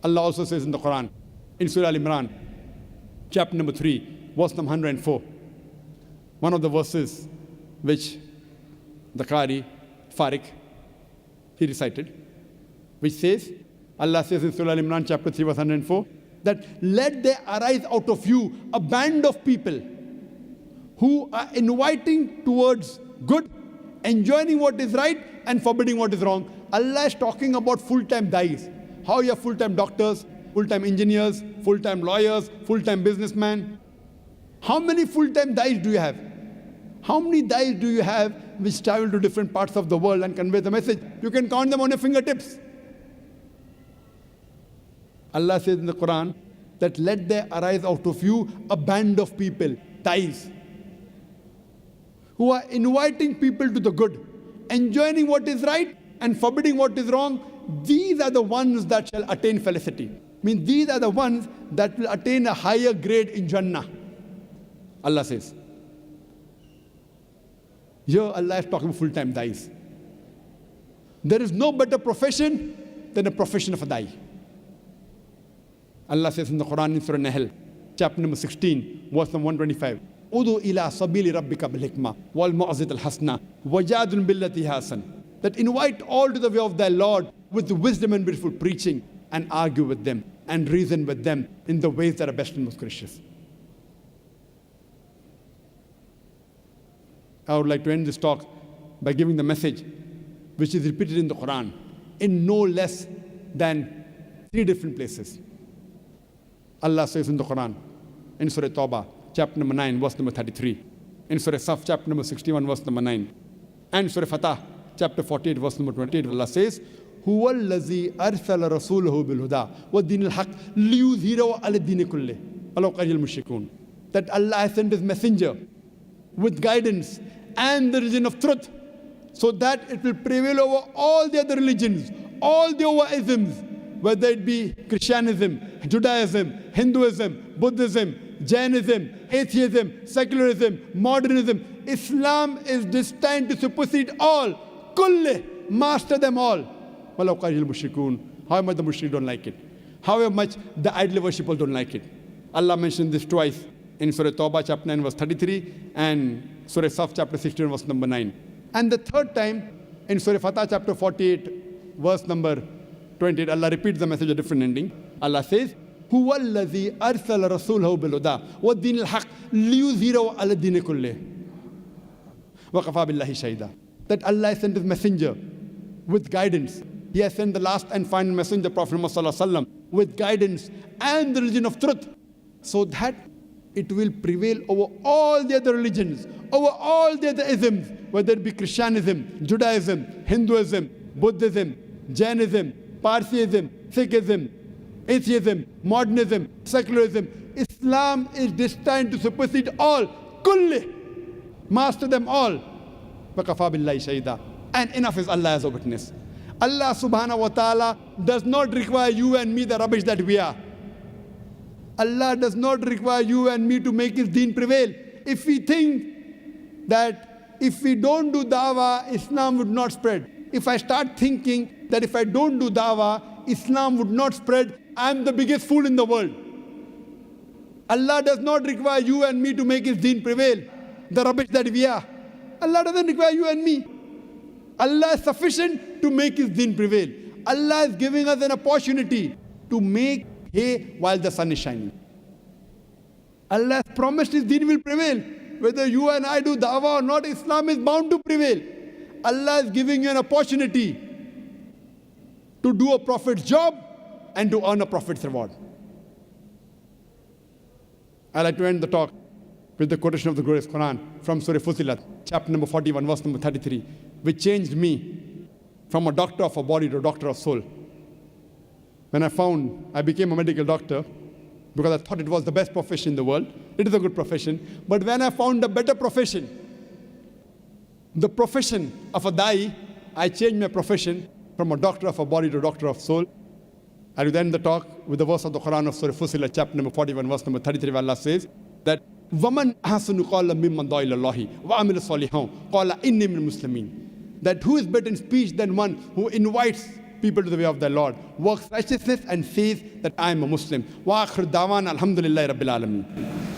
Allah also says in the Quran, in Surah Al-Imran, chapter number 3, verse number 104. One of the verses which the Qari, Farik, he recited, which says, Allah says in Surah Al-Imran, chapter 3, verse 104, that let there arise out of you a band of people who are inviting towards good, enjoining what is right, and forbidding what is wrong. Allah is talking about full-time dais. How you have full-time doctors, full-time engineers, full-time lawyers, full-time businessmen. How many full-time dais do you have? How many dais do you have which travel to different parts of the world and convey the message? You can count them on your fingertips. Allah says in the Quran that let there arise out of you a band of people, dais, who are inviting people to the good, enjoining what is right and forbidding what is wrong. These are the ones that shall attain felicity. I mean, these are the ones that will attain a higher grade in Jannah. Allah says. Here Allah is talking full-time dais. There is no better profession than a profession of a dai. Allah says in the Quran in Surah Nahl, chapter number 16, verse number 125. Udu ila sabili rabbika bil hikmah wal mu'azit al hasna wajadun billati hasan. That invite all to the way of thy Lord with wisdom and beautiful preaching, and argue with them and reason with them in the ways that are best and most gracious. I would like to end this talk by giving the message which is repeated in the Quran in no less than 3 different places. Allah says in the Quran, in Surah Tawbah, chapter number 9, verse number 33. In Surah Saf, chapter number 61, verse number 9. And Surah Fatah, chapter 48, verse number 28, Allah says, هُوَ الَّذِي أَرْسَلَ رَسُولَهُ بِالْهُدَى وَالدِّينِ الْحَقِّ لِيُظْهِرَهُ عَلَى الدِّينِ كُلِّهِ وَلَوْ كَرِهَ الْمُشْرِكُونَ. That Allah has sent His messenger with guidance and the religion of truth, so that it will prevail over all the other religions, all the other isms, whether it be Christianism, Judaism, Hinduism, Buddhism, Jainism, atheism, secularism, modernism. Islam is destined to supersede all. Kulli, master them all. Walau karihal mushrikun. However much the mushrik don't like it. However much the idol worshippers don't like it. Allah mentioned this twice in Surah Tawbah, chapter 9, verse 33, and Surah Saf, chapter 16, verse number 9. And the third time in Surah Fatah, chapter 48, verse number 28, Allah repeats the message, a different ending. Allah says, هُوَ الَّذِي أَرْسَلَ رَسُولَهُ بِالْهُدَى وَالدِّينِ الْحَقِّ لِيُظْهِرَهُ عَلَى الدِّينِ كُلِّهِ وَكَفَى بِاللَّهِ شَهِيدًا. That Allah has sent His messenger with guidance. He has sent the last and final messenger, Prophet Muhammad sallallahu alaihi wasallam, with guidance and the religion of truth, so that it will prevail over all the other religions, over all the other isms, whether it be Christianism, Judaism, Hinduism, Buddhism, Jainism, Parsiism, Sikhism, atheism, modernism, secularism. Islam is destined to supersede all. Kulli, master them all. وَكَفَى بِاللَّهِ شَهِيدًا. And enough is Allah as a witness. Allah subhanahu wa ta'ala does not require you and me the rubbish that we are. Allah does not require you and me to make His deen prevail. If we think that if we don't do dawah, Islam would not spread. If I start thinking that if I don't do dawah, Islam would not spread, I'm the biggest fool in the world. Allah does not require you and me to make His deen prevail, the rubbish that we are. Allah doesn't require you and me. Allah is sufficient to make His deen prevail. Allah is giving us an opportunity to make hay while the sun is shining. Allah has promised His deen will prevail. Whether you and I do dawah or not, Islam is bound to prevail. Allah is giving you an opportunity to do a prophet's job and to earn a prophet's reward. I'd like to end the talk with the quotation of the glorious Quran from Surah Fussilat, chapter number 41, verse number 33, which changed me from a doctor of a body to a doctor of soul. When I became a medical doctor because I thought it was the best profession in the world. It is a good profession. But when I found a better profession, the profession of a dai, I changed my profession from a doctor of a body to a doctor of soul. I will end the talk with the verse of the Quran of Surah Fussilat, chapter number 41, verse number 33, where Allah says that وَمَنْ أَحْسَنُ قَالًا مِمَّنْ دَعَا إِلَى اللَّهِ وَعَمِلَ صَالِحًا قَالَ إِنِّي مِنَ الْمُسْلِمِينَ. That who is better in speech than one who invites people to the way of their Lord, works righteousness and says that I am a Muslim. Wa akhir dawan alhamdulillahi rabbil alameen.